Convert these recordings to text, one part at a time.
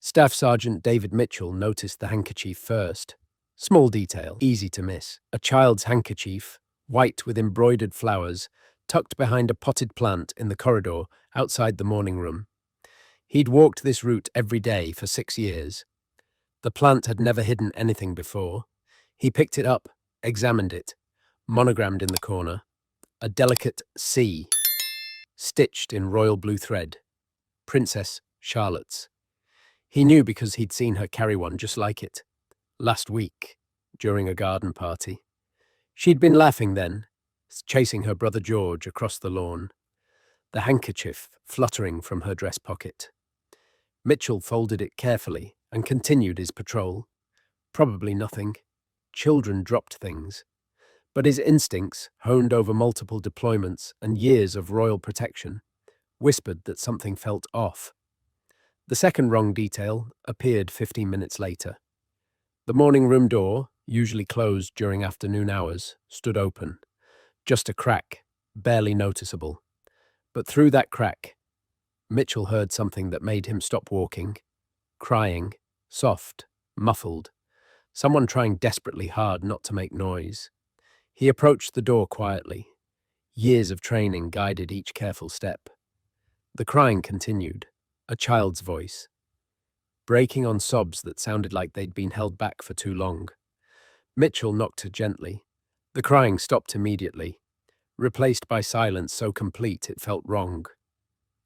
Staff Sergeant David Mitchell noticed the handkerchief first. Small detail, easy to miss. A child's handkerchief, white with embroidered flowers, tucked behind a potted plant in the corridor outside the morning room. He'd walked this route every day for 6 years. The plant had never hidden anything before. He picked it up, examined it, monogrammed in the corner, a delicate C, stitched in royal blue thread, Princess Charlotte's. He knew because he'd seen her carry one just like it, last week, during a garden party. She'd been laughing then, chasing her brother George across the lawn, the handkerchief fluttering from her dress pocket. Mitchell folded it carefully and continued his patrol. Probably nothing. Children dropped things. But his instincts, honed over multiple deployments and years of royal protection, whispered that something felt off. The second wrong detail appeared 15 minutes later. The morning room door, usually closed during afternoon hours, stood open. Just a crack, barely noticeable. But through that crack, Mitchell heard something that made him stop walking. Crying, soft, muffled. Someone trying desperately hard not to make noise. He approached the door quietly. Years of training guided each careful step. The crying continued, a child's voice, breaking on sobs that sounded like they'd been held back for too long. Mitchell knocked her gently. The crying stopped immediately, replaced by silence so complete it felt wrong.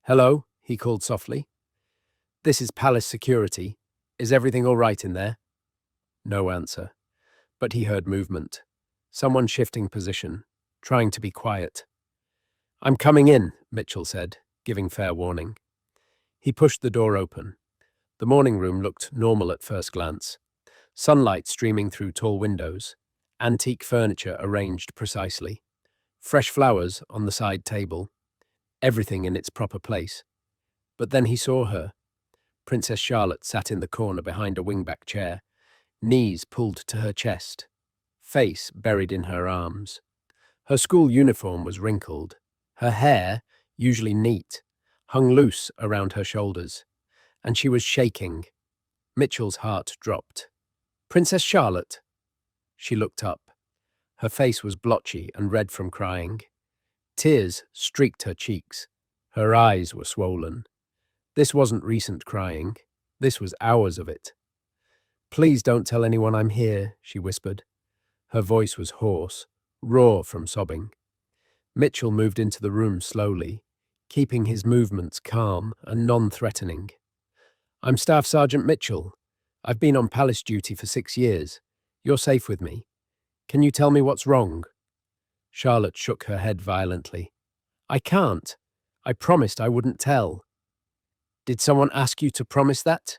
"Hello," he called softly. "This is Palace Security. Is everything all right in there?" No answer, but he heard movement. Someone shifting position, trying to be quiet. "I'm coming in," Mitchell said, giving fair warning. He pushed the door open. The morning room looked normal at first glance. Sunlight streaming through tall windows, antique furniture arranged precisely, fresh flowers on the side table, everything in its proper place. But then he saw her. Princess Charlotte sat in the corner behind a wingback chair, knees pulled to her chest, face buried in her arms. Her school uniform was wrinkled. Her hair, usually neat, hung loose around her shoulders, and she was shaking. Mitchell's heart dropped. "Princess Charlotte?" She looked up. Her face was blotchy and red from crying. Tears streaked her cheeks. Her eyes were swollen. This wasn't recent crying. This was hours of it. "Please don't tell anyone I'm here," she whispered. Her voice was hoarse, raw from sobbing. Mitchell moved into the room slowly, keeping his movements calm and non-threatening. "I'm Staff Sergeant Mitchell. I've been on palace duty for 6 years. You're safe with me. Can you tell me what's wrong?" Charlotte shook her head violently. "I can't. I promised I wouldn't tell." "Did someone ask you to promise that?"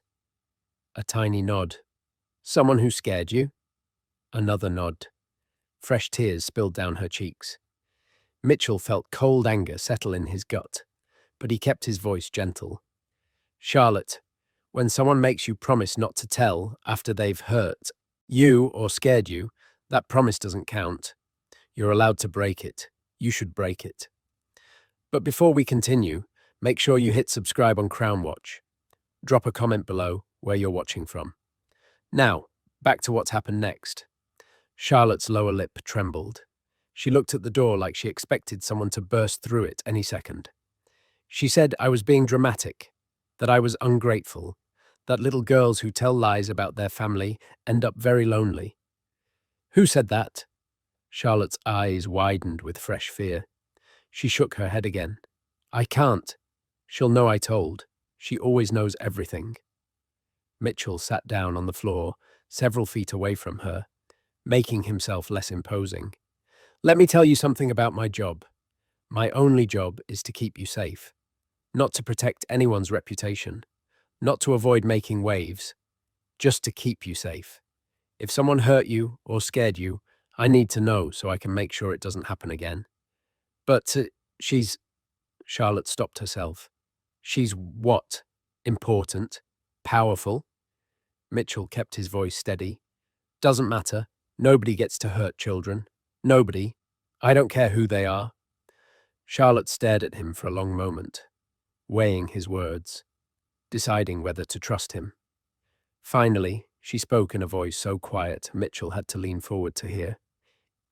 A tiny nod. "Someone who scared you?" Another nod. Fresh tears spilled down her cheeks. Mitchell felt cold anger settle in his gut, but he kept his voice gentle. "Charlotte, when someone makes you promise not to tell after they've hurt you or scared you, that promise doesn't count. You're allowed to break it. You should break it. But before we continue, make sure you hit subscribe on Crown Watch. Drop a comment below where you're watching from. Now, back to what's happened next." Charlotte's lower lip trembled. She looked at the door like she expected someone to burst through it any second. She said I was being dramatic, that I was ungrateful, that little girls who tell lies about their family end up very lonely. "Who said that?" Charlotte's eyes widened with fresh fear. She shook her head again. "I can't. She'll know I told. She always knows everything." Mitchell sat down on the floor, several feet away from her, making himself less imposing. "Let me tell you something about my job. My only job is to keep you safe. Not to protect anyone's reputation. Not to avoid making waves. Just to keep you safe. If someone hurt you or scared you, I need to know so I can make sure it doesn't happen again." "But she's..." Charlotte stopped herself. "She's what? Important? Powerful?" Mitchell kept his voice steady. "Doesn't matter. Nobody gets to hurt children. Nobody. I don't care who they are." Charlotte stared at him for a long moment, weighing his words, deciding whether to trust him. Finally, she spoke in a voice so quiet Mitchell had to lean forward to hear.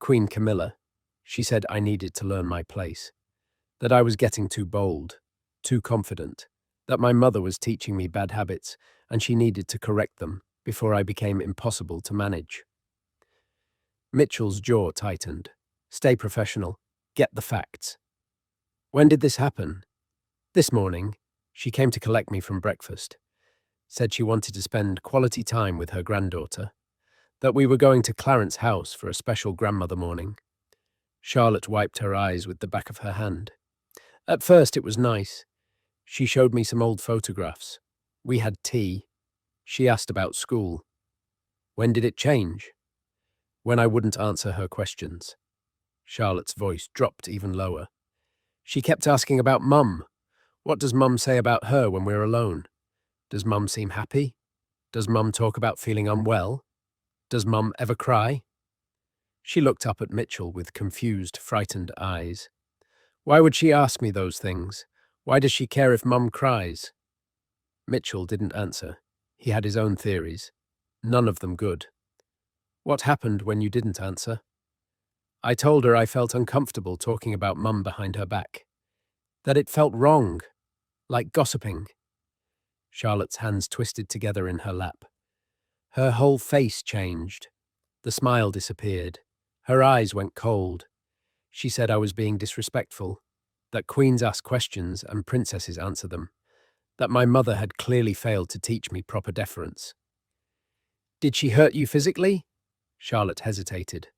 Queen Camilla, she said I needed to learn my place, that I was getting too bold, too confident, that my mother was teaching me bad habits and she needed to correct them before I became impossible to manage. Mitchell's jaw tightened. Stay professional. Get the facts. When did this happen? This morning. She came to collect me from breakfast. Said she wanted to spend quality time with her granddaughter. That we were going to Clarence's house for a special grandmother morning. Charlotte wiped her eyes with the back of her hand. At first it was nice. She showed me some old photographs. We had tea. She asked about school. When did it change? When I wouldn't answer her questions. Charlotte's voice dropped even lower. She kept asking about Mum. What does Mum say about her when we're alone? Does Mum seem happy? Does Mum talk about feeling unwell? Does Mum ever cry? She looked up at Mitchell with confused, frightened eyes. Why would she ask me those things? Why does she care if Mum cries? Mitchell didn't answer. He had his own theories. None of them good. What happened when you didn't answer? I told her I felt uncomfortable talking about Mum behind her back. That it felt wrong, like gossiping. Charlotte's hands twisted together in her lap. Her whole face changed. The smile disappeared. Her eyes went cold. She said I was being disrespectful, that queens ask questions and princesses answer them, that my mother had clearly failed to teach me proper deference. Did she hurt you physically? Charlotte hesitated.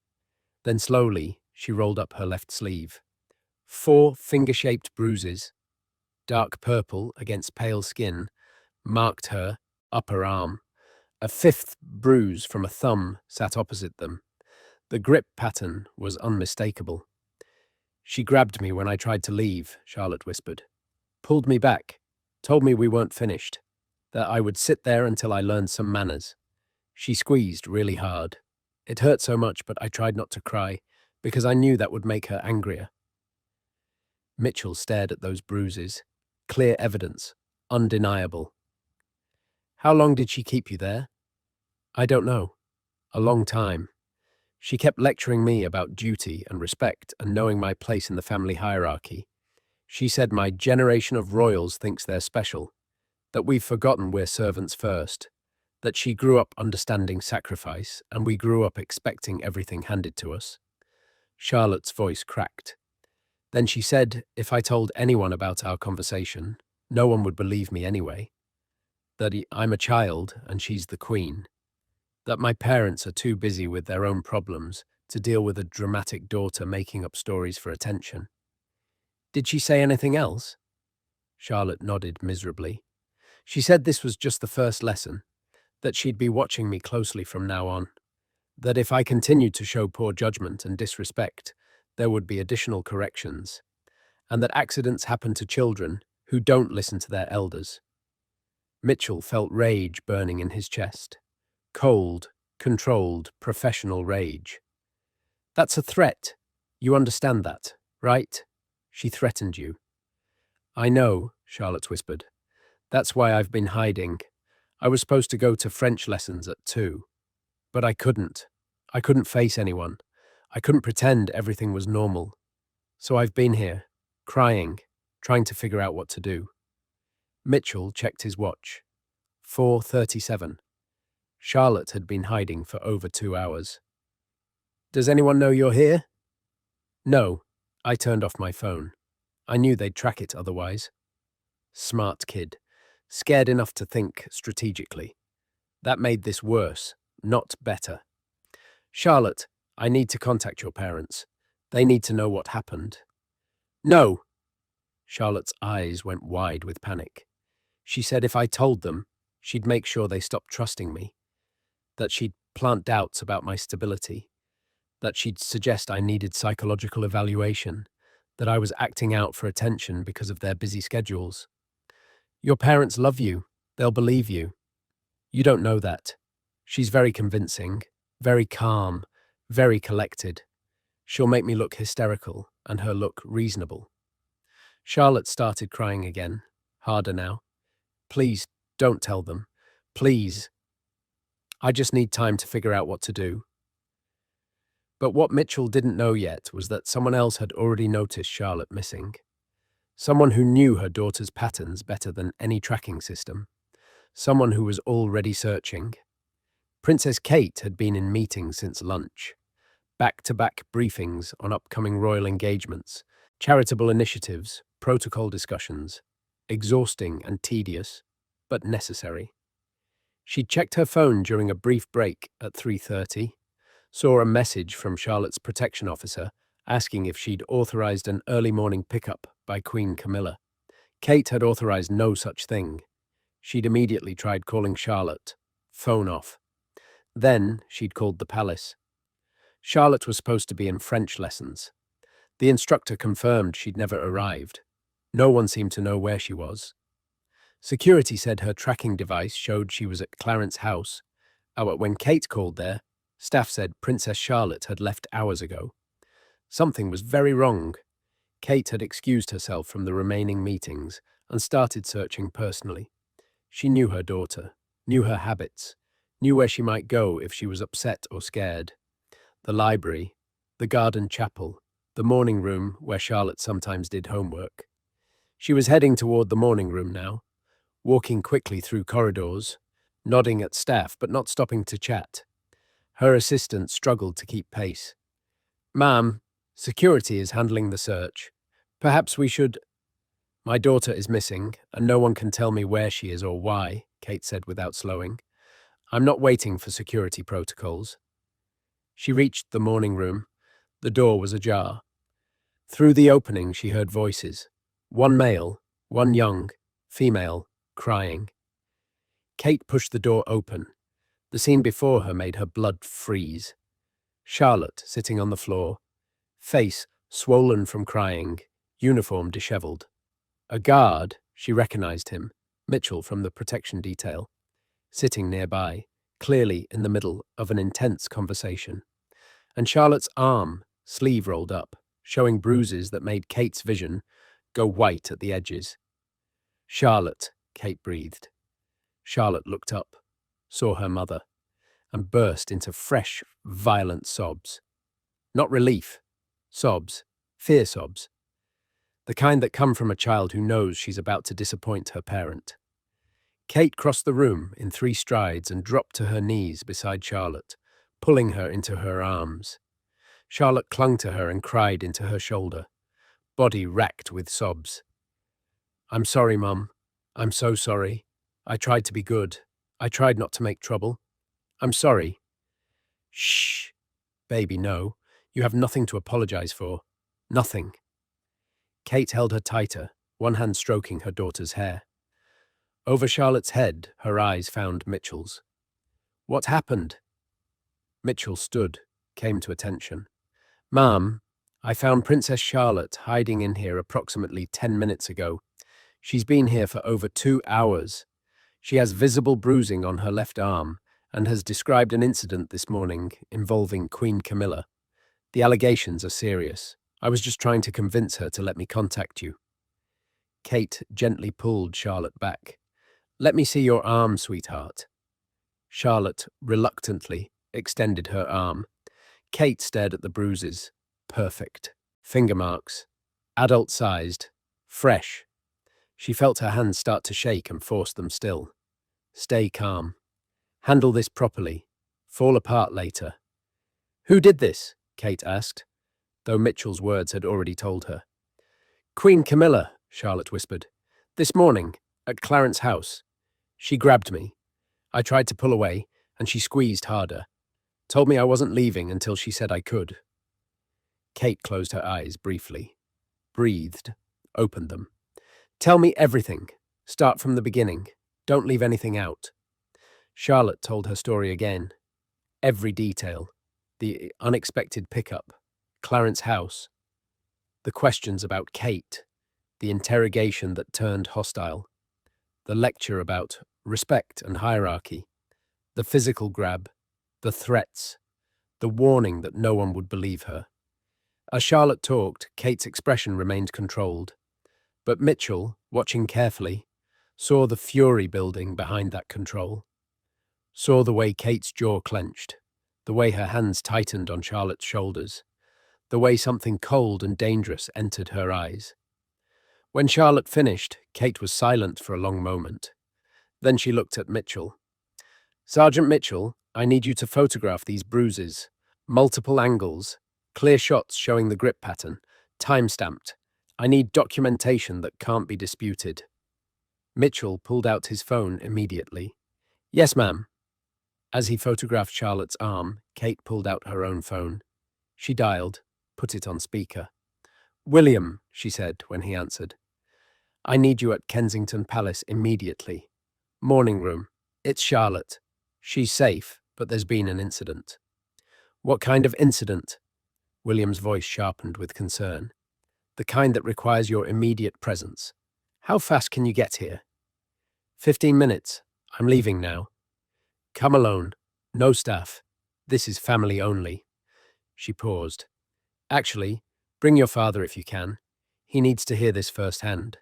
Then slowly, she rolled up her left sleeve. 4 finger-shaped bruises, dark purple against pale skin, marked her upper arm. A 5th bruise from a thumb sat opposite them. The grip pattern was unmistakable. She grabbed me when I tried to leave, Charlotte whispered. Pulled me back, told me we weren't finished, that I would sit there until I learned some manners. She squeezed really hard. It hurt so much, but I tried not to cry, because I knew that would make her angrier. Mitchell stared at those bruises. Clear evidence. Undeniable. How long did she keep you there? I don't know. A long time. She kept lecturing me about duty and respect and knowing my place in the family hierarchy. She said my generation of royals thinks they're special, that we've forgotten we're servants first, that she grew up understanding sacrifice and we grew up expecting everything handed to us. Charlotte's voice cracked. Then she said if I told anyone about our conversation, no one would believe me anyway, that I'm a child and she's the queen, that my parents are too busy with their own problems to deal with a dramatic daughter making up stories for attention. Did she say anything else? Charlotte nodded miserably. She said this was just the first lesson, that she'd be watching me closely from now on, that if I continued to show poor judgment and disrespect, there would be additional corrections, and that accidents happen to children who don't listen to their elders. Mitchell felt rage burning in his chest. Cold, controlled, professional rage. That's a threat. You understand that, right? She threatened you. I know, Charlotte whispered. That's why I've been hiding. I was supposed to go to French lessons at 2. But I couldn't. I couldn't face anyone. I couldn't pretend everything was normal. So I've been here, crying, trying to figure out what to do. Mitchell checked his watch. 4:37. Charlotte had been hiding for over 2 hours. Does anyone know you're here? No. I turned off my phone. I knew they'd track it otherwise. Smart kid. Scared enough to think strategically. That made this worse, not better. Charlotte, I need to contact your parents. They need to know what happened. No! Charlotte's eyes went wide with panic. She said if I told them, she'd make sure they stopped trusting me, that she'd plant doubts about my stability, that she'd suggest I needed psychological evaluation, that I was acting out for attention because of their busy schedules. Your parents love you. They'll believe you. You don't know that. She's very convincing, very calm, very collected. She'll make me look hysterical and her look reasonable. Charlotte started crying again, harder now. Please, don't tell them. Please. I just need time to figure out what to do. But what Mitchell didn't know yet was that someone else had already noticed Charlotte missing. Someone who knew her daughter's patterns better than any tracking system. Someone who was already searching. Princess Kate had been in meetings since lunch. Back-to-back briefings on upcoming royal engagements, charitable initiatives, protocol discussions. Exhausting and tedious, but necessary. She'd checked her phone during a brief break at 3:30, saw a message from Charlotte's protection officer asking if she'd authorized an early morning pickup by Queen Camilla. Kate had authorized no such thing. She'd immediately tried calling Charlotte. Phone off. Then she'd called the palace. Charlotte was supposed to be in French lessons. The instructor confirmed she'd never arrived. No one seemed to know where she was. Security said her tracking device showed she was at Clarence's house. But when Kate called there, staff said Princess Charlotte had left hours ago. Something was very wrong. Kate had excused herself from the remaining meetings and started searching personally. She knew her daughter, knew her habits, knew where she might go if she was upset or scared. The library, the garden chapel, the morning room where Charlotte sometimes did homework. She was heading toward the morning room now, walking quickly through corridors, nodding at staff but not stopping to chat. Her assistant struggled to keep pace. "Ma'am, security is handling the search. Perhaps we should—" "My daughter is missing, and no one can tell me where she is or why," Kate said without slowing. "I'm not waiting for security protocols." She reached the morning room. The door was ajar. Through the opening she heard voices. One male, one young, female, crying. Kate pushed the door open. The scene before her made her blood freeze. Charlotte sitting on the floor, face swollen from crying, uniform disheveled. A guard, she recognized him, Mitchell from the protection detail, sitting nearby, clearly in the middle of an intense conversation. And Charlotte's arm, sleeve rolled up, showing bruises that made Kate's vision go white at the edges. "Charlotte," Kate breathed. Charlotte looked up, saw her mother, and burst into fresh, violent sobs. Not relief, sobs, fear sobs. The kind that come from a child who knows she's about to disappoint her parent. Kate crossed the room in 3 strides and dropped to her knees beside Charlotte, pulling her into her arms. Charlotte clung to her and cried into her shoulder, body racked with sobs. "I'm sorry, Mum. I'm so sorry. I tried to be good. I tried not to make trouble. I'm sorry." "Shh. Baby, no. You have nothing to apologize for. Nothing." Kate held her tighter, one hand stroking her daughter's hair. Over Charlotte's head, her eyes found Mitchell's. "What happened?" Mitchell stood, came to attention. "Ma'am, I found Princess Charlotte hiding in here approximately 10 minutes ago. She's been here for over 2 hours. She has visible bruising on her left arm and has described an incident this morning involving Queen Camilla. The allegations are serious. I was just trying to convince her to let me contact you." Kate gently pulled Charlotte back. "Let me see your arm, sweetheart." Charlotte reluctantly extended her arm. Kate stared at the bruises. Perfect. Finger marks. Adult-sized. Fresh. She felt her hands start to shake and forced them still. Stay calm. Handle this properly. Fall apart later. "Who did this?" Kate asked, though Mitchell's words had already told her. "Queen Camilla," Charlotte whispered. "This morning, at Clarence's house. She grabbed me. I tried to pull away, and she squeezed harder. Told me I wasn't leaving until she said I could." Kate closed her eyes briefly. Breathed. Opened them. "Tell me everything. Start from the beginning. Don't leave anything out." Charlotte told her story again. Every detail. The unexpected pickup. Clarence's house. The questions about Kate. The interrogation that turned hostile. The lecture about respect and hierarchy. The physical grab. The threats. The warning that no one would believe her. As Charlotte talked, Kate's expression remained controlled. But Mitchell, watching carefully, saw the fury building behind that control. saw the way Kate's jaw clenched, the way her hands tightened on Charlotte's shoulders, the way something cold and dangerous entered her eyes. When Charlotte finished, Kate was silent for a long moment. Then she looked at Mitchell. "Sergeant Mitchell, I need you to photograph these bruises. Multiple angles, clear shots showing the grip pattern, time-stamped. I need documentation that can't be disputed." Mitchell pulled out his phone immediately. "Yes, ma'am." As he photographed Charlotte's arm, Kate pulled out her own phone. She dialed, put it on speaker. "William," she said when he answered. "I need you at Kensington Palace immediately. Morning room. It's Charlotte. She's safe, but there's been an incident." "What kind of incident?" William's voice sharpened with concern. "The kind that requires your immediate presence. How fast can you get here?" 15 minutes. I'm leaving now." "Come alone. No staff. This is family only." She paused. "Actually, bring your father if you can. He needs to hear this firsthand."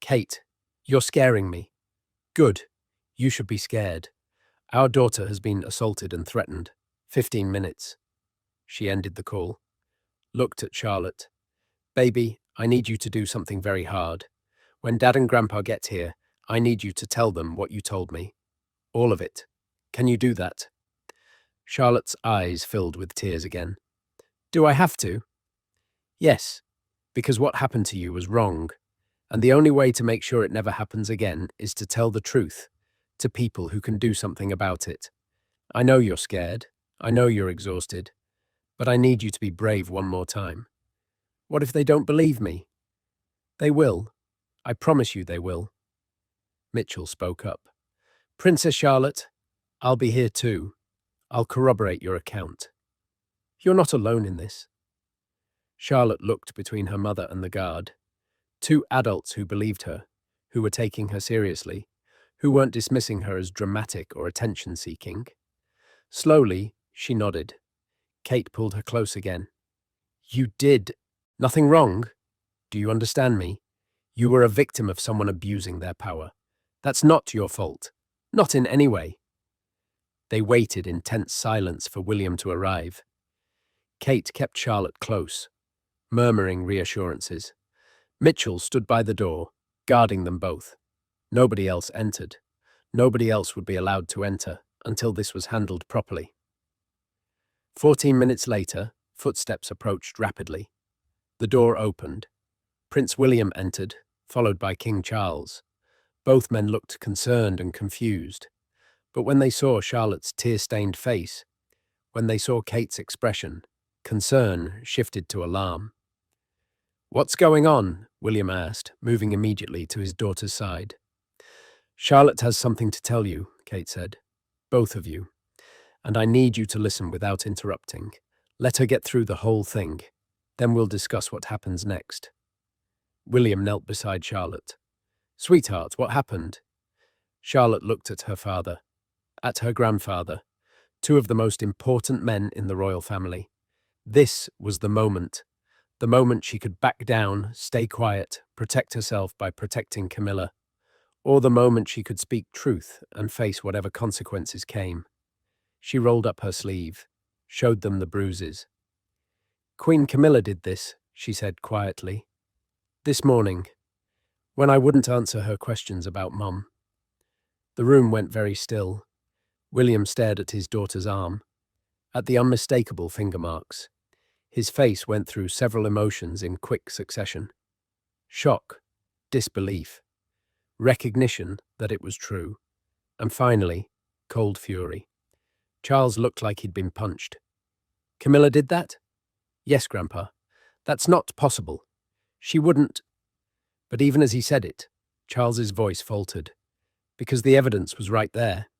"Kate, you're scaring me." "Good. You should be scared. Our daughter has been assaulted and threatened. 15 minutes. She ended the call. Looked at Charlotte. "Baby, I need you to do something very hard. When Dad and Grandpa get here, I need you to tell them what you told me. All of it. Can you do that?" Charlotte's eyes filled with tears again. "Do I have to?" "Yes, because what happened to you was wrong, and the only way to make sure it never happens again is to tell the truth to people who can do something about it. I know you're scared. I know you're exhausted. But I need you to be brave one more time. What if they don't believe me?" "They will. I promise you they will." Mitchell spoke up. "Princess Charlotte, I'll be here too. I'll corroborate your account. You're not alone in this." Charlotte looked between her mother and the guard. Two adults who believed her, who were taking her seriously, who weren't dismissing her as dramatic or attention-seeking. Slowly, she nodded. Kate pulled her close again. "You did. Nothing wrong? Do you understand me? You were a victim of someone abusing their power. That's not your fault. Not in any way." They waited in tense silence for William to arrive. Kate kept Charlotte close, murmuring reassurances. Mitchell stood by the door, guarding them both. Nobody else entered. Nobody else would be allowed to enter until this was handled properly. 14 minutes later, footsteps approached rapidly. The door opened. Prince William entered, followed by King Charles. Both men looked concerned and confused. But when they saw Charlotte's tear-stained face, when they saw Kate's expression, concern shifted to alarm. "What's going on?" William asked, moving immediately to his daughter's side. "Charlotte has something to tell you," Kate said. "Both of you. And I need you to listen without interrupting. Let her get through the whole thing. Then we'll discuss what happens next." William knelt beside Charlotte. "Sweetheart, what happened?" Charlotte looked at her father, at her grandfather, two of the most important men in the royal family. This was the moment she could back down, stay quiet, protect herself by protecting Camilla, or the moment she could speak truth and face whatever consequences came. She rolled up her sleeve, showed them the bruises. "Queen Camilla did this," she said quietly. "This morning, when I wouldn't answer her questions about Mum." The room went very still. William stared at his daughter's arm, at the unmistakable finger marks. His face went through several emotions in quick succession. Shock, disbelief, recognition that it was true, and finally, cold fury. Charles looked like he'd been punched. "Camilla did that?" "Yes, Grandpa. That's not possible. She wouldn't." But even as he said it, Charles's voice faltered, because the evidence was right there,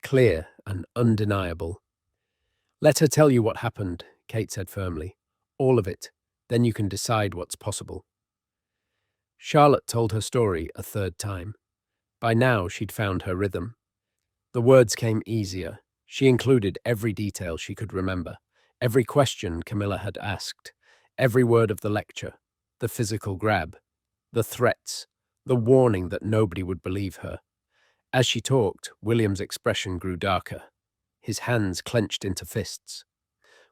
clear and undeniable. "Let her tell you what happened," Kate said firmly. "All of it. Then you can decide what's possible." Charlotte told her story a third time. By now, she'd found her rhythm. The words came easier. She included every detail she could remember, every question Camilla had asked, every word of the lecture, the physical grab, the threats, the warning that nobody would believe her. As she talked, William's expression grew darker. His hands clenched into fists.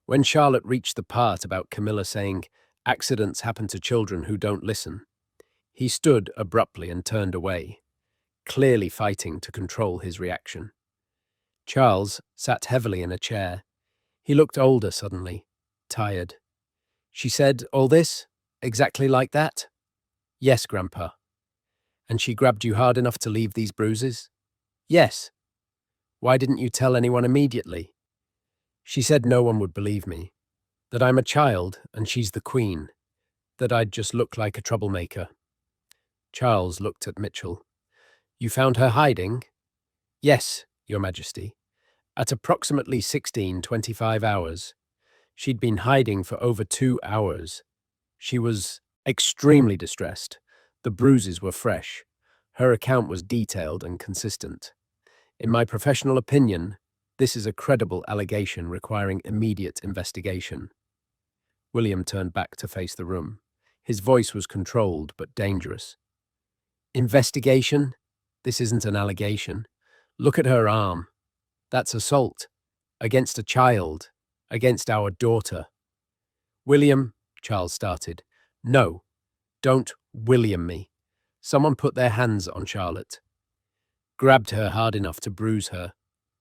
When Charlotte reached the part about Camilla saying, "Accidents happen to children who don't listen," he stood abruptly and turned away, clearly fighting to control his reaction. Charles sat heavily in a chair. He looked older suddenly, tired. "She said all this? Exactly like that?" "Yes, Grandpa." "And she grabbed you hard enough to leave these bruises?" "Yes." "Why didn't you tell anyone immediately?" "She said no one would believe me, that I'm a child and she's the queen, that I'd just look like a troublemaker." Charles looked at Mitchell. "You found her hiding?" "Yes, Your Majesty. At approximately 16:25 hours. She'd been hiding for over 2 hours. She was extremely distressed. The bruises were fresh. Her account was detailed and consistent. In my professional opinion, this is a credible allegation requiring immediate investigation." William turned back to face the room. His voice was controlled but dangerous. "Investigation? This isn't an allegation. Look at her arm. That's assault. Against a child. Against our daughter." "William," Charles started. "No, don't William me. Someone put their hands on Charlotte. Grabbed her hard enough to bruise her.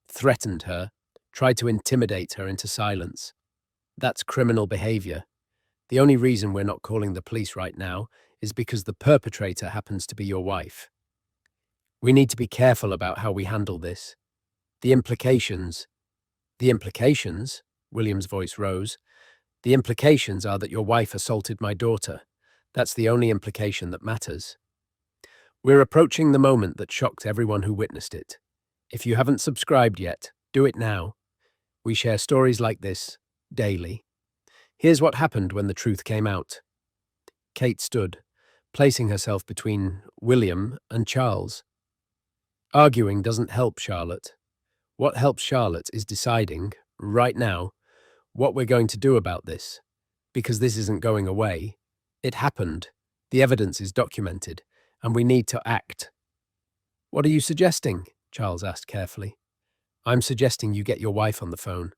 Threatened her. Tried to intimidate her into silence. That's criminal behavior. The only reason we're not calling the police right now is because the perpetrator happens to be your wife. We need to be careful about how we handle this. The implications..." "The implications?" William's voice rose. "The implications are that your wife assaulted my daughter. That's the only implication that matters. We're approaching the moment that shocked everyone who witnessed it. If you haven't subscribed yet, do it now. We share stories like this daily. Here's what happened when the truth came out." Kate stood, placing herself between William and Charles. "Arguing doesn't help Charlotte. What helps Charlotte is deciding, right now, what we're going to do about this. Because this isn't going away. It happened. The evidence is documented, and we need to act." "What are you suggesting?" Charles asked carefully. "I'm suggesting you get your wife on the phone.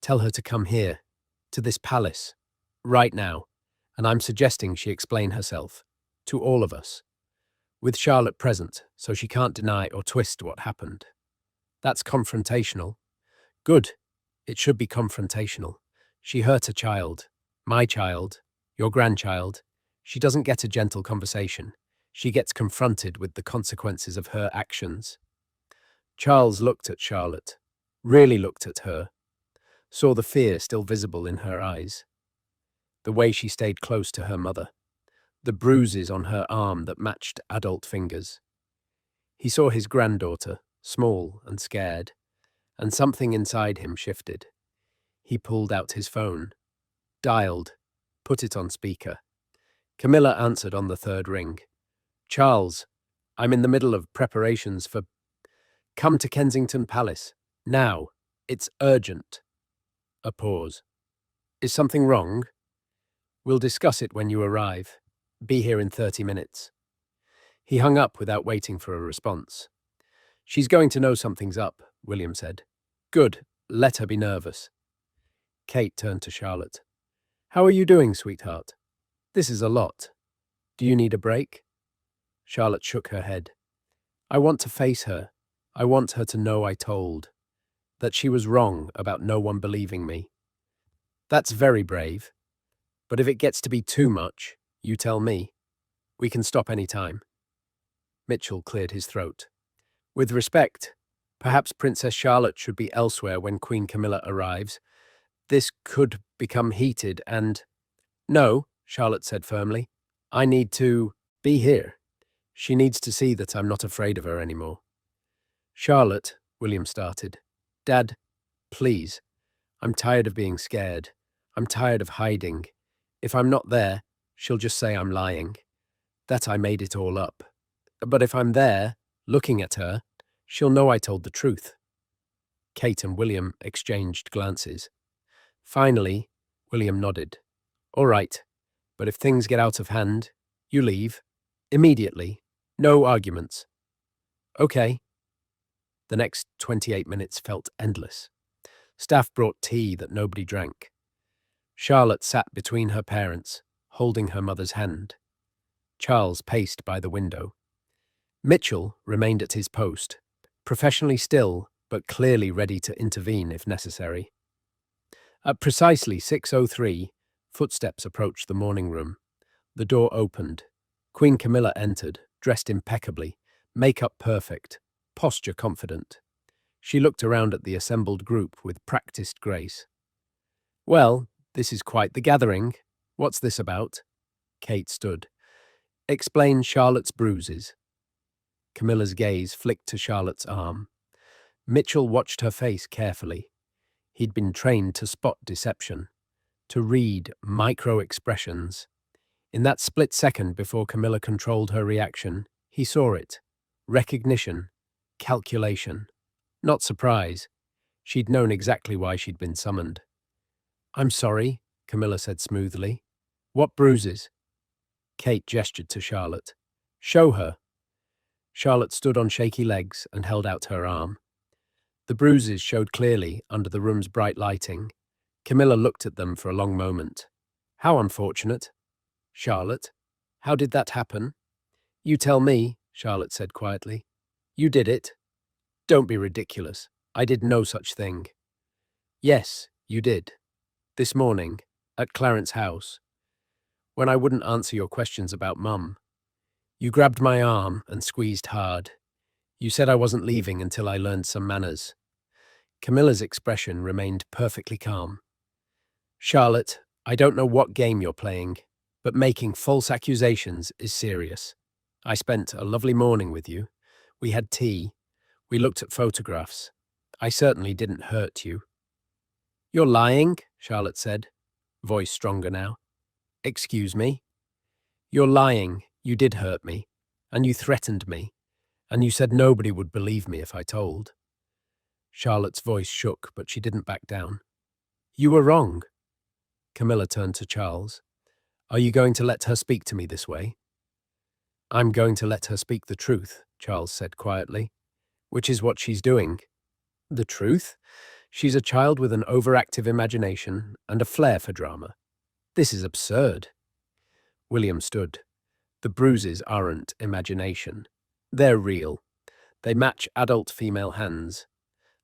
Tell her to come here, to this palace, right now. And I'm suggesting she explain herself, to all of us, with Charlotte present, so she can't deny or twist what happened. That's confrontational." "Good. It should be confrontational. She hurt a child. My child. Your grandchild. She doesn't get a gentle conversation. She gets confronted with the consequences of her actions." Charles looked at Charlotte, really looked at her, saw the fear still visible in her eyes, the way she stayed close to her mother, the bruises on her arm that matched adult fingers. He saw his granddaughter, small and scared, and something inside him shifted. He pulled out his phone, dialed, put it on speaker. Camilla answered on the third ring. "Charles, I'm in the middle of preparations for... Come to Kensington Palace. Now. It's urgent." A pause. "Is something wrong?" "We'll discuss it when you arrive. Be here in 30 minutes. He hung up without waiting for a response. "She's going to know something's up," William said. "Good. Let her be nervous." Kate turned to Charlotte. "How are you doing, sweetheart? This is a lot. Do you need a break?" Charlotte shook her head. "I want to face her. I want her to know I told. That she was wrong about no one believing me." "That's very brave. But if it gets to be too much, you tell me. We can stop any time." Mitchell cleared his throat. "With respect, perhaps Princess Charlotte should be elsewhere when Queen Camilla arrives. This could become heated and..." "No," Charlotte said firmly. "I need to be here. She needs to see that I'm not afraid of her anymore." "Charlotte," William started. "Dad, please. I'm tired of being scared. I'm tired of hiding. If I'm not there, she'll just say I'm lying. That I made it all up. But if I'm there, looking at her, she'll know I told the truth." Kate and William exchanged glances. Finally, William nodded. "All right, but if things get out of hand, you leave. Immediately. No arguments." "Okay." The next 28 minutes felt endless. Staff brought tea that nobody drank. Charlotte sat between her parents, holding her mother's hand. Charles paced by the window. Mitchell remained at his post, professionally still, but clearly ready to intervene if necessary. At precisely 6:03, footsteps approached the morning room. The door opened. Queen Camilla entered, dressed impeccably, makeup perfect, posture confident. She looked around at the assembled group with practiced grace. "Well, this is quite the gathering. What's this about?" Kate stood. "Explain Charlotte's bruises." Camilla's gaze flicked to Charlotte's arm. Mitchell watched her face carefully. He'd been trained to spot deception, to read micro-expressions. In that split second before Camilla controlled her reaction, he saw it. Recognition, calculation. Not surprise. She'd known exactly why she'd been summoned. "I'm sorry," Camilla said smoothly. "What bruises?" Kate gestured to Charlotte. "Show her." Charlotte stood on shaky legs and held out her arm. The bruises showed clearly under the room's bright lighting. Camilla looked at them for a long moment. "How unfortunate." "Charlotte, how did that happen?" "You tell me," Charlotte said quietly. "You did it." "Don't be ridiculous. I did no such thing." "Yes, you did. This morning, at Clarence's house, when I wouldn't answer your questions about Mum. You grabbed my arm and squeezed hard. You said I wasn't leaving until I learned some manners." Camilla's expression remained perfectly calm. "Charlotte, I don't know what game you're playing, but making false accusations is serious. I spent a lovely morning with you. We had tea. We looked at photographs. I certainly didn't hurt you." "You're lying," Charlotte said, voice stronger now. "Excuse me?" "You're lying. You did hurt me, and you threatened me, and you said nobody would believe me if I told." Charlotte's voice shook, but she didn't back down. "You were wrong." Camilla turned to Charles. "Are you going to let her speak to me this way?" "I'm going to let her speak the truth," Charles said quietly, "which is what she's doing." "The truth?" "She's a child with an overactive imagination and a flair for drama. This is absurd." William stood. "The bruises aren't imagination. They're real. They match adult female hands.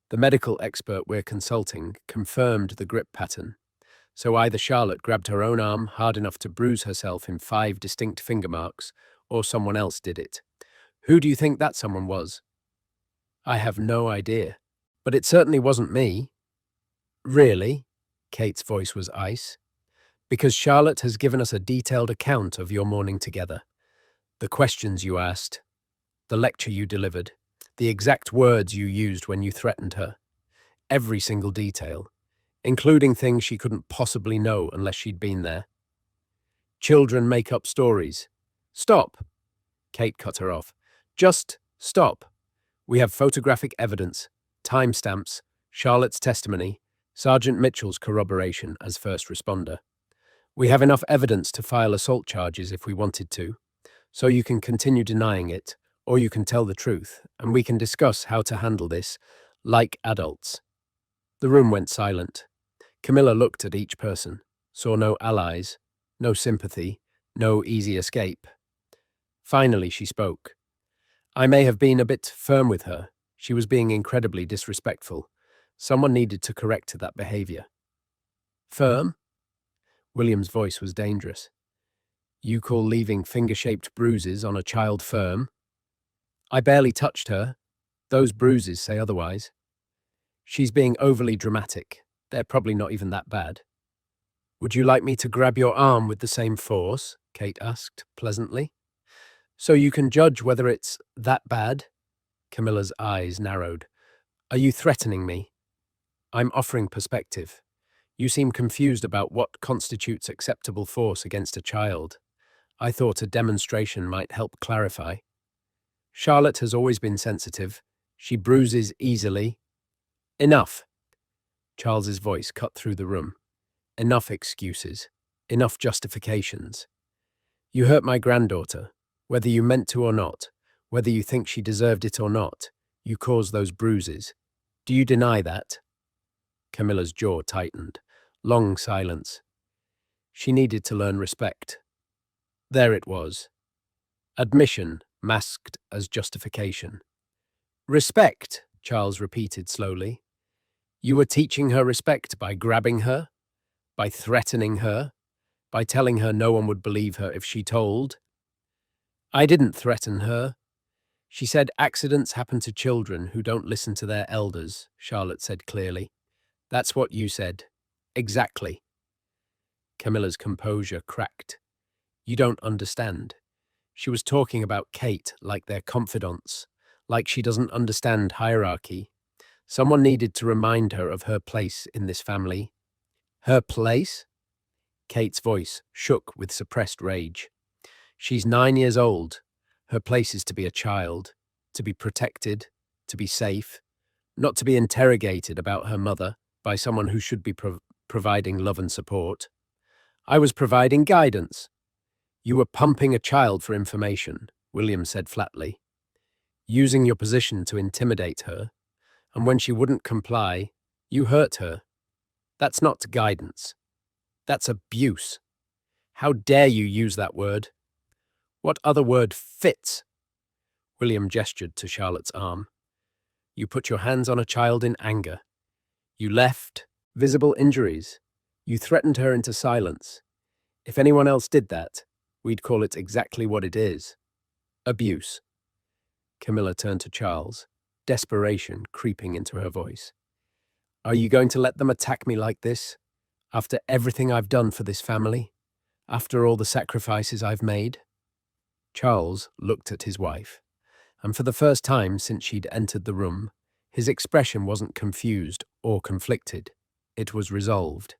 The medical expert we're consulting confirmed the grip pattern. So either Charlotte grabbed her own arm hard enough to bruise herself in 5 distinct finger marks, or someone else did it. Who do you think that someone was?" "I have no idea. But it certainly wasn't me." "Really?" Kate's voice was ice. "Because Charlotte has given us a detailed account of your morning together. The questions you asked, the lecture you delivered, the exact words you used when you threatened her. Every single detail, including things she couldn't possibly know unless she'd been there. Children make up stories." "Stop!" Kate cut her off. "Just stop. We have photographic evidence, timestamps, Charlotte's testimony, Sergeant Mitchell's corroboration as first responder. We have enough evidence to file assault charges if we wanted to, so you can continue denying it, or you can tell the truth, and we can discuss how to handle this, like adults." The room went silent. Camilla looked at each person, saw no allies, no sympathy, no easy escape. Finally, she spoke. "I may have been a bit firm with her. She was being incredibly disrespectful. Someone needed to correct that behavior." "Firm?" William's voice was dangerous. "You call leaving finger-shaped bruises on a child firm?" "I barely touched her. Those bruises say otherwise." "She's being overly dramatic. They're probably not even that bad." "Would you like me to grab your arm with the same force?" Kate asked, pleasantly. "So you can judge whether it's that bad?" Camilla's eyes narrowed. "Are you threatening me?" "I'm offering perspective. You seem confused about what constitutes acceptable force against a child. I thought a demonstration might help clarify. Charlotte has always been sensitive. She bruises easily." "Enough!" Charles's voice cut through the room. "Enough excuses. Enough justifications. You hurt my granddaughter, whether you meant to or not, whether you think she deserved it or not. You caused those bruises. Do you deny that? Camilla's jaw tightened. Long silence. She needed to learn respect. There it was. Admission masked as justification. Respect, Charles repeated slowly. You were teaching her respect by grabbing her, by threatening her, by telling her no one would believe her if she told. I didn't threaten her. She said accidents happen to children who don't listen to their elders, Charlotte said clearly. That's what you said. Exactly. Camilla's composure cracked. You don't understand. She was talking about Kate like their confidants, like she doesn't understand hierarchy. Someone needed to remind her of her place in this family. Her place? Kate's voice shook with suppressed rage. She's 9 years old. Her place is to be a child, to be protected, to be safe, not to be interrogated about her mother by someone who should be providing love and support. I was providing guidance. You were pumping a child for information, William said flatly, using your position to intimidate her, and when she wouldn't comply, you hurt her. That's not guidance. That's abuse. How dare you use that word? What other word fits? William gestured to Charlotte's arm. You put your hands on a child in anger. You left visible injuries. You threatened her into silence. If anyone else did that, we'd call it exactly what it is. Abuse. Camilla turned to Charles, desperation creeping into her voice. Are you going to let them attack me like this? After everything I've done for this family? After all the sacrifices I've made? Charles looked at his wife, and for the first time since she'd entered the room, his expression wasn't confused or conflicted. It was resolved.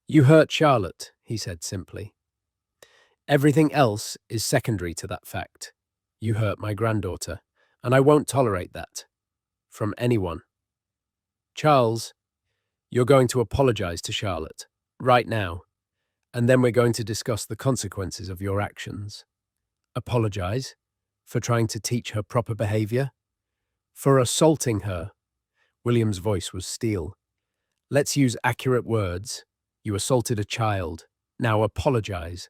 You hurt Charlotte, he said simply. Everything else is secondary to that fact. You hurt my granddaughter, and I won't tolerate that. From anyone. Charles, you're going to apologize to Charlotte, right now, and then we're going to discuss the consequences of your actions. Apologize? For trying to teach her proper behavior? For assaulting her? William's voice was steel. Let's use accurate words. You assaulted a child. Now apologize.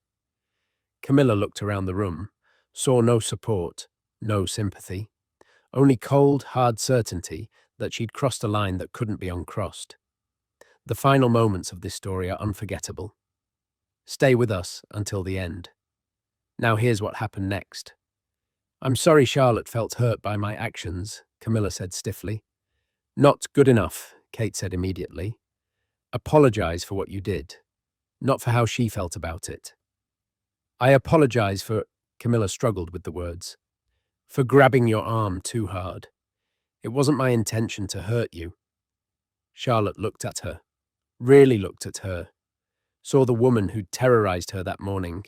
Camilla looked around the room, saw no support, no sympathy, only cold, hard certainty that she'd crossed a line that couldn't be uncrossed. The final moments of this story are unforgettable. Stay with us until the end. Now here's what happened next. I'm sorry Charlotte felt hurt by my actions, Camilla said stiffly. Not good enough, Kate said immediately. Apologize for what you did, not for how she felt about it. I apologize for, Camilla struggled with the words, for grabbing your arm too hard. It wasn't my intention to hurt you. Charlotte looked at her, really looked at her, saw the woman who'd terrorized her that morning,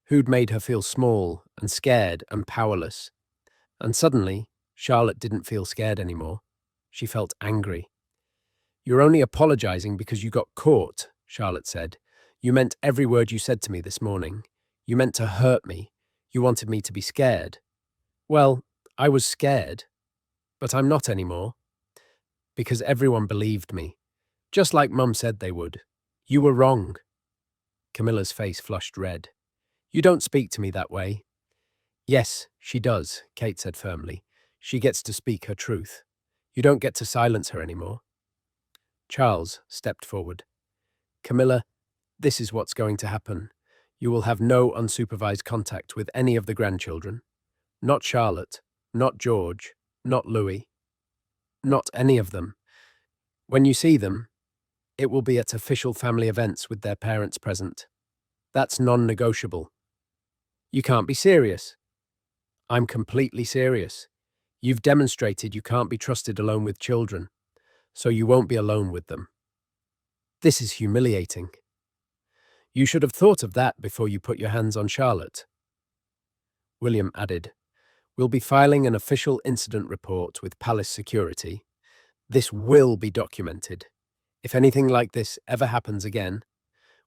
who'd made her feel small and scared and powerless. And suddenly, Charlotte didn't feel scared anymore. She felt angry. You're only apologizing because you got caught, Charlotte said. You meant every word you said to me this morning. You meant to hurt me. You wanted me to be scared. Well, I was scared, but I'm not anymore. Because everyone believed me, just like Mum said they would. You were wrong. Camilla's face flushed red. You don't speak to me that way. Yes, she does, Kate said firmly. She gets to speak her truth. You don't get to silence her anymore. Charles stepped forward. Camilla, this is what's going to happen. You will have no unsupervised contact with any of the grandchildren. Not Charlotte, not George, not Louis. Not any of them. When you see them, it will be at official family events with their parents present. That's non-negotiable. You can't be serious. I'm completely serious. You've demonstrated you can't be trusted alone with children, so you won't be alone with them. This is humiliating. You should have thought of that before you put your hands on Charlotte. William added, We'll be filing an official incident report with Palace Security. This will be documented. If anything like this ever happens again,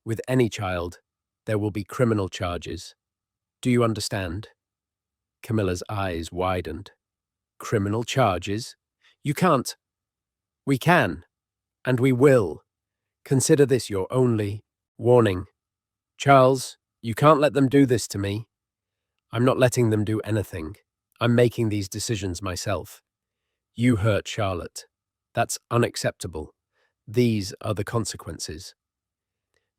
with any child, there will be criminal charges. Do you understand? Camilla's eyes widened. Criminal charges? You can't. We can, and we will. Consider this your only warning. Charles, you can't let them do this to me. I'm not letting them do anything. I'm making these decisions myself. You hurt Charlotte. That's unacceptable. These are the consequences.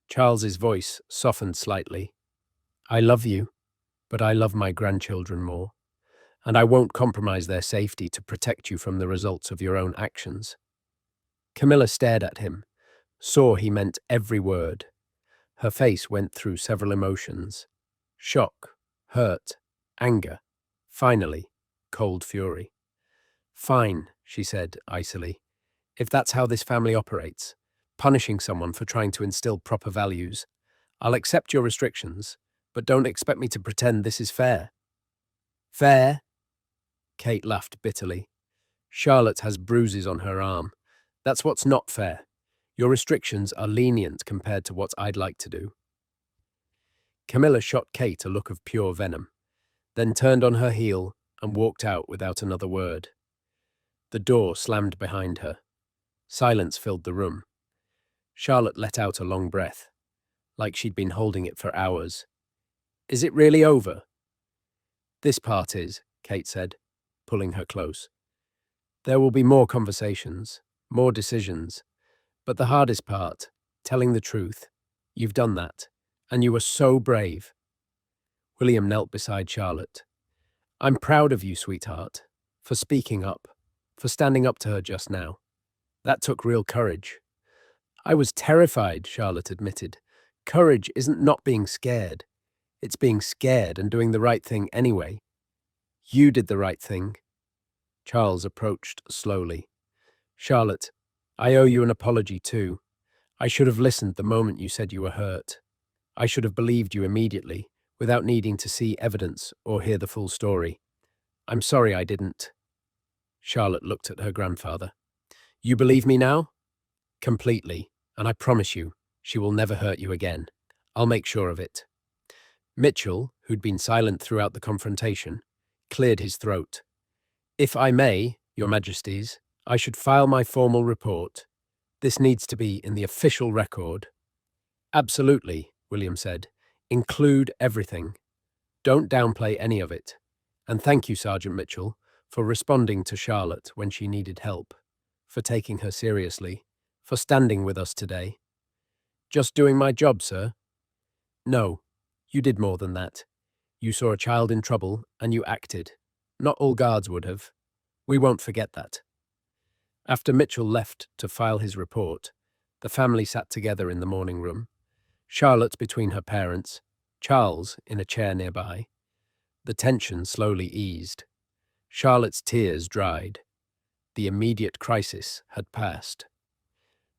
Charles's voice softened slightly. I love you, but I love my grandchildren more, and I won't compromise their safety to protect you from the results of your own actions. Camilla stared at him, saw he meant every word. Her face went through several emotions: shock, hurt, anger, finally, cold fury. Fine, she said icily. If that's how this family operates, punishing someone for trying to instill proper values, I'll accept your restrictions, but don't expect me to pretend this is fair. Fair? Kate laughed bitterly. Charlotte has bruises on her arm. That's what's not fair. Your restrictions are lenient compared to what I'd like to do. Camilla shot Kate a look of pure venom, then turned on her heel and walked out without another word. The door slammed behind her. Silence filled the room. Charlotte let out a long breath, like she'd been holding it for hours. Is it really over? This part is, Kate said, pulling her close. There will be more conversations, more decisions, but the hardest part, telling the truth, you've done that, and you were so brave. William knelt beside Charlotte. I'm proud of you, sweetheart, for speaking up, for standing up to her just now. That took real courage. I was terrified, Charlotte admitted. Courage isn't not being scared. It's being scared and doing the right thing anyway. You did the right thing. Charles approached slowly. Charlotte, I owe you an apology too. I should have listened the moment you said you were hurt. I should have believed you immediately, without needing to see evidence or hear the full story. I'm sorry I didn't. Charlotte looked at her grandfather. You believe me now? Completely, and I promise you, she will never hurt you again. I'll make sure of it. Mitchell, who'd been silent throughout the confrontation, cleared his throat. If I may, Your Majesties, I should file my formal report. This needs to be in the official record. Absolutely, William said. Include everything. Don't downplay any of it. And thank you, Sergeant Mitchell, for responding to Charlotte when she needed help, for taking her seriously, for standing with us today. Just doing my job, sir? No, you did more than that. You saw a child in trouble and you acted. Not all guards would have. We won't forget that. After Mitchell left to file his report, the family sat together in the morning room. Charlotte between her parents, Charles in a chair nearby. The tension slowly eased. Charlotte's tears dried. The immediate crisis had passed.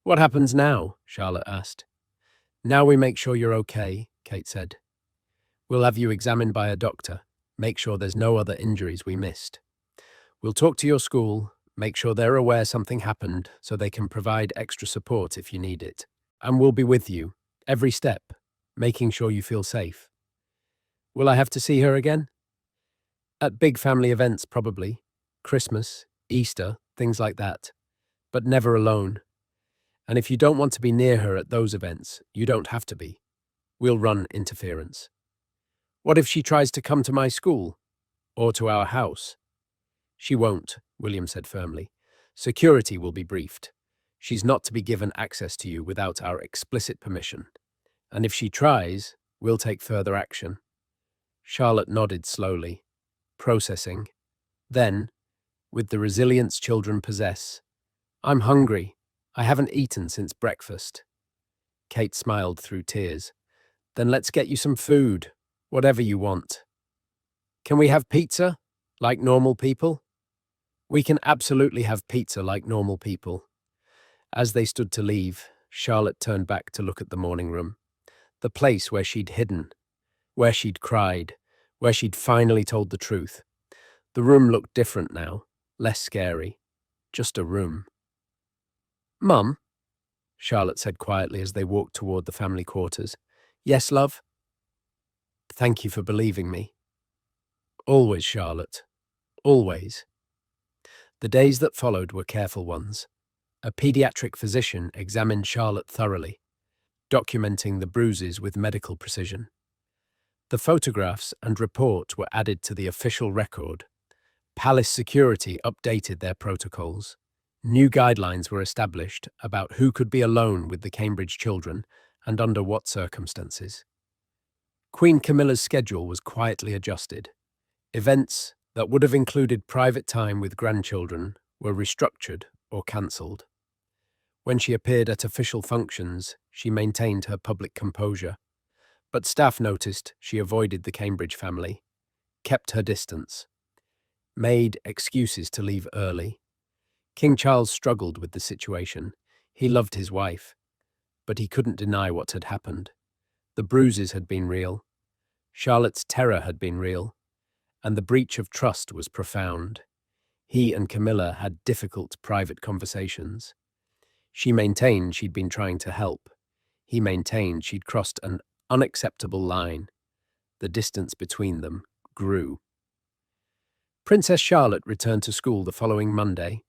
What happens now? Charlotte asked. Now we make sure you're okay, Kate said. We'll have you examined by a doctor, make sure there's no other injuries we missed. We'll talk to your school, make sure they're aware something happened so they can provide extra support if you need it. And we'll be with you, every step, making sure you feel safe. Will I have to see her again? At big family events, probably. Christmas, Easter, things like that. But never alone. And if you don't want to be near her at those events, you don't have to be. We'll run interference. What if she tries to come to my school? Or to our house? She won't, William said firmly. Security will be briefed. She's not to be given access to you without our explicit permission. And if she tries, we'll take further action. Charlotte nodded slowly, processing. Then, with the resilience children possess, I'm hungry. I haven't eaten since breakfast. Kate smiled through tears. Then let's get you some food, whatever you want. Can we have pizza, like normal people? We can absolutely have pizza like normal people. As they stood to leave, Charlotte turned back to look at the morning room, the place where she'd hidden, where she'd cried, where she'd finally told the truth. The room looked different now, less scary, just a room. Mum, Charlotte said quietly as they walked toward the family quarters. Yes, love? Thank you for believing me. Always, Charlotte. Always. The days that followed were careful ones. A pediatric physician examined Charlotte thoroughly, documenting the bruises with medical precision. The photographs and report were added to the official record. Palace security updated their protocols. New guidelines were established about who could be alone with the Cambridge children and under what circumstances. Queen Camilla's schedule was quietly adjusted. Events that would have included private time with grandchildren were restructured or cancelled. When she appeared at official functions, she maintained her public composure. But staff noticed she avoided the Cambridge family, kept her distance, made excuses to leave early. King Charles struggled with the situation. He loved his wife, but he couldn't deny what had happened. The bruises had been real. Charlotte's terror had been real, and the breach of trust was profound. He and Camilla had difficult private conversations. She maintained she'd been trying to help. He maintained she'd crossed an unacceptable line. The distance between them grew. Princess Charlotte returned to school the following Monday.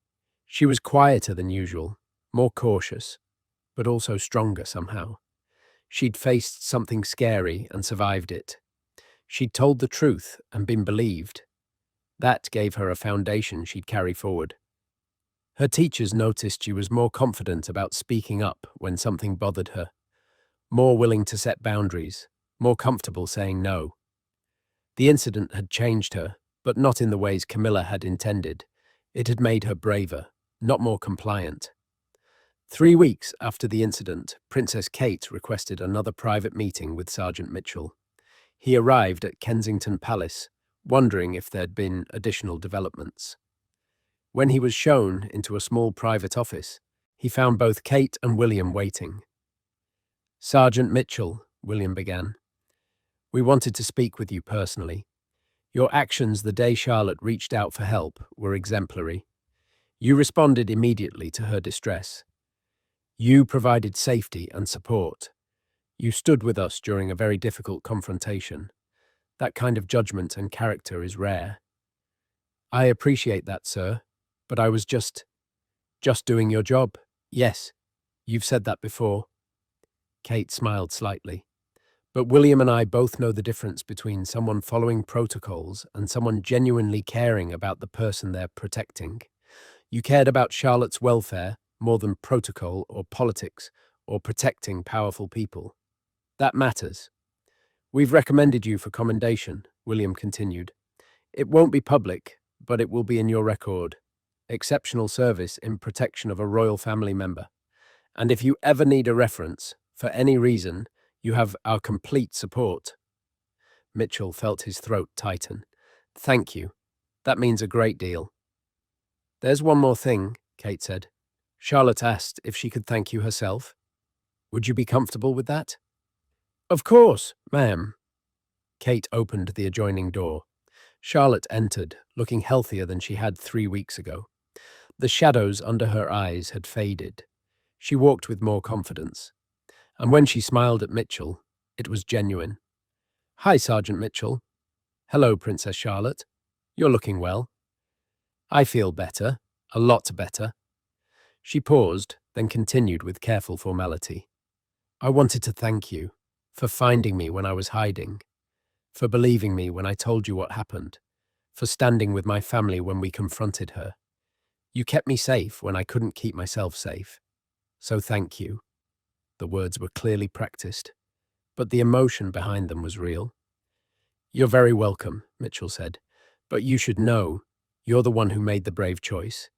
She was quieter than usual, more cautious, but also stronger somehow. She'd faced something scary and survived it. She'd told the truth and been believed. That gave her a foundation she'd carry forward. Her teachers noticed she was more confident about speaking up when something bothered her, more willing to set boundaries, more comfortable saying no. The incident had changed her, but not in the ways Camilla had intended. It had made her braver, not more compliant. 3 weeks after the incident, Princess Kate requested another private meeting with Sergeant Mitchell. He arrived at Kensington Palace, wondering if there'd been additional developments. When he was shown into a small private office, he found both Kate and William waiting. "Sergeant Mitchell," William began, "we wanted to speak with you personally. Your actions the day Charlotte reached out for help were exemplary. You responded immediately to her distress. You provided safety and support. You stood with us during a very difficult confrontation. That kind of judgment and character is rare." "I appreciate that, sir, but I was just doing your job." "Yes, you've said that before." Kate smiled slightly. "But William and I both know the difference between someone following protocols and someone genuinely caring about the person they're protecting. You cared about Charlotte's welfare more than protocol or politics or protecting powerful people. That matters. We've recommended you for commendation," William continued. "It won't be public, but it will be in your record. Exceptional service in protection of a royal family member. And if you ever need a reference, for any reason, you have our complete support." Mitchell felt his throat tighten. "Thank you. That means a great deal." "There's one more thing," Kate said. "Charlotte asked if she could thank you herself. Would you be comfortable with that?" "Of course, ma'am." Kate opened the adjoining door. Charlotte entered, looking healthier than she had 3 weeks ago. The shadows under her eyes had faded. She walked with more confidence. And when she smiled at Mitchell, it was genuine. "Hi, Sergeant Mitchell." "Hello, Princess Charlotte. You're looking well." "I feel better, a lot better." She paused, then continued with careful formality. "I wanted to thank you for finding me when I was hiding, for believing me when I told you what happened, for standing with my family when we confronted her. You kept me safe when I couldn't keep myself safe. So thank you." The words were clearly practiced, but the emotion behind them was real. "You're very welcome," Mitchell said, "but you should know you're the one who made the brave choice.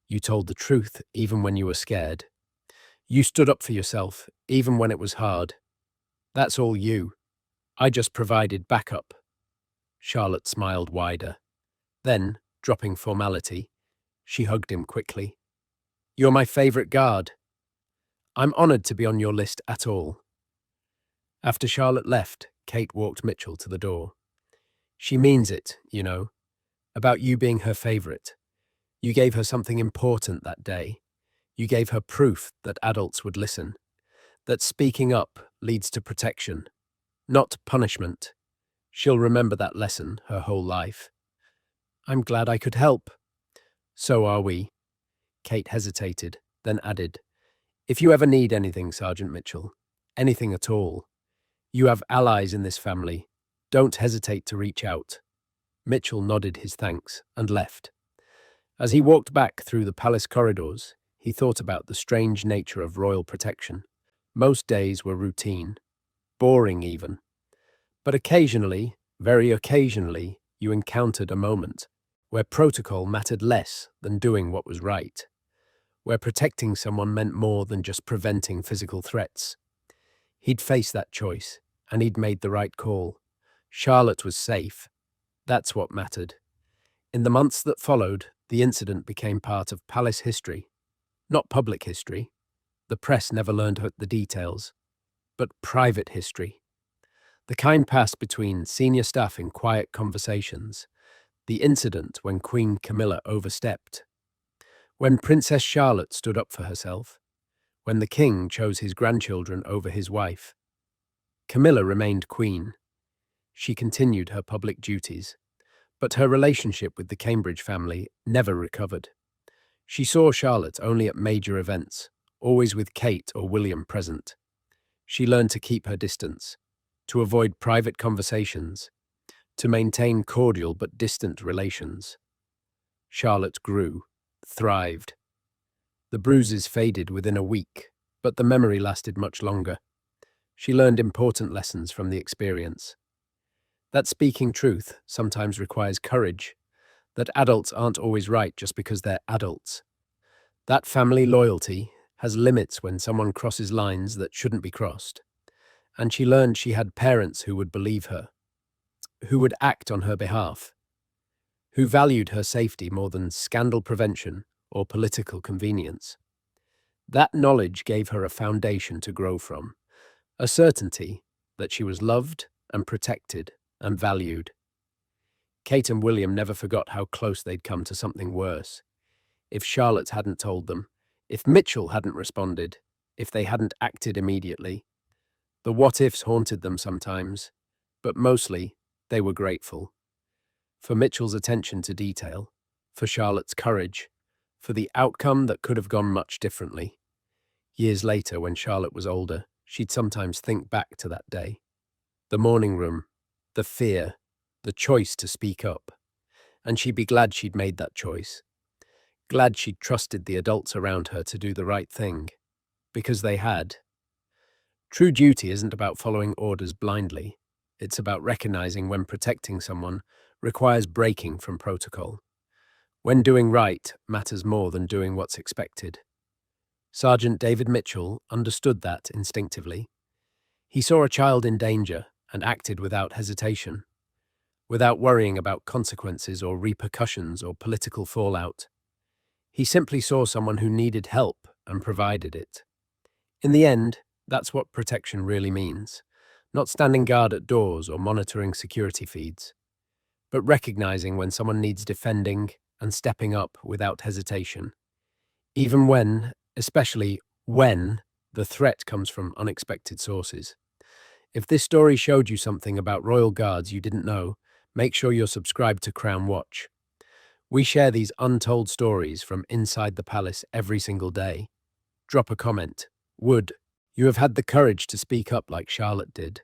You told the truth even when you were scared. You stood up for yourself even when it was hard. That's all you. I just provided backup." Charlotte smiled wider. Then, dropping formality, she hugged him quickly. "You're my favorite guard. I'm honored to be on your list at all." After Charlotte left, Kate walked Mitchell to the door. "She means it, you know, about you being her favorite. You gave her something important that day. You gave her proof that adults would listen, that speaking up leads to protection, not punishment. She'll remember that lesson her whole life." "I'm glad I could help." So are we. Kate hesitated, then added, "If you ever need anything, Sergeant Mitchell, anything at all, you have allies in this family. Don't hesitate to reach out." Mitchell nodded his thanks and left. As he walked back through the palace corridors, he thought about the strange nature of royal protection. Most days were routine, boring even. But occasionally, very occasionally, you encountered a moment where protocol mattered less than doing what was right, where protecting someone meant more than just preventing physical threats. He'd faced that choice, and he'd made the right call. Charlotte was safe. That's what mattered. In the months that followed, the incident became part of palace history. Not public history. The press never learned the details. But private history. The kind passed between senior staff in quiet conversations. The incident when Queen Camilla overstepped. When Princess Charlotte stood up for herself. When the king chose his grandchildren over his wife. Camilla remained queen. She continued her public duties. But her relationship with the Cambridge family never recovered. She saw Charlotte only at major events, always with Kate or William present. She learned to keep her distance, to avoid private conversations, to maintain cordial but distant relations. Charlotte grew, thrived. The bruises faded within a week, but the memory lasted much longer. She learned important lessons from the experience. That speaking truth sometimes requires courage, that adults aren't always right just because they're adults. That family loyalty has limits when someone crosses lines that shouldn't be crossed. And she learned she had parents who would believe her, who would act on her behalf, who valued her safety more than scandal prevention or political convenience. That knowledge gave her a foundation to grow from, a certainty that she was loved and protected and valued. Kate and William never forgot how close they'd come to something worse. If Charlotte hadn't told them, if Mitchell hadn't responded, if they hadn't acted immediately. The what-ifs haunted them sometimes, but mostly they were grateful. For Mitchell's attention to detail, for Charlotte's courage, for the outcome that could have gone much differently. Years later, when Charlotte was older, she'd sometimes think back to that day. The morning room, the fear, the choice to speak up. And she'd be glad she'd made that choice. Glad she'd trusted the adults around her to do the right thing. Because they had. True duty isn't about following orders blindly. It's about recognizing when protecting someone requires breaking from protocol. When doing right matters more than doing what's expected. Sergeant David Mitchell understood that instinctively. He saw a child in danger and acted without hesitation, without worrying about consequences or repercussions or political fallout. He simply saw someone who needed help and provided it. In the end, that's what protection really means. Not standing guard at doors or monitoring security feeds, but recognizing when someone needs defending and stepping up without hesitation. Even when, especially when, the threat comes from unexpected sources. If this story showed you something about royal guards you didn't know, make sure you're subscribed to Crown Watch. We share these untold stories from inside the palace every single day. Drop a comment. Would you have had the courage to speak up like Charlotte did?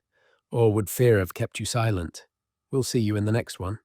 Or would fear have kept you silent? We'll see you in the next one.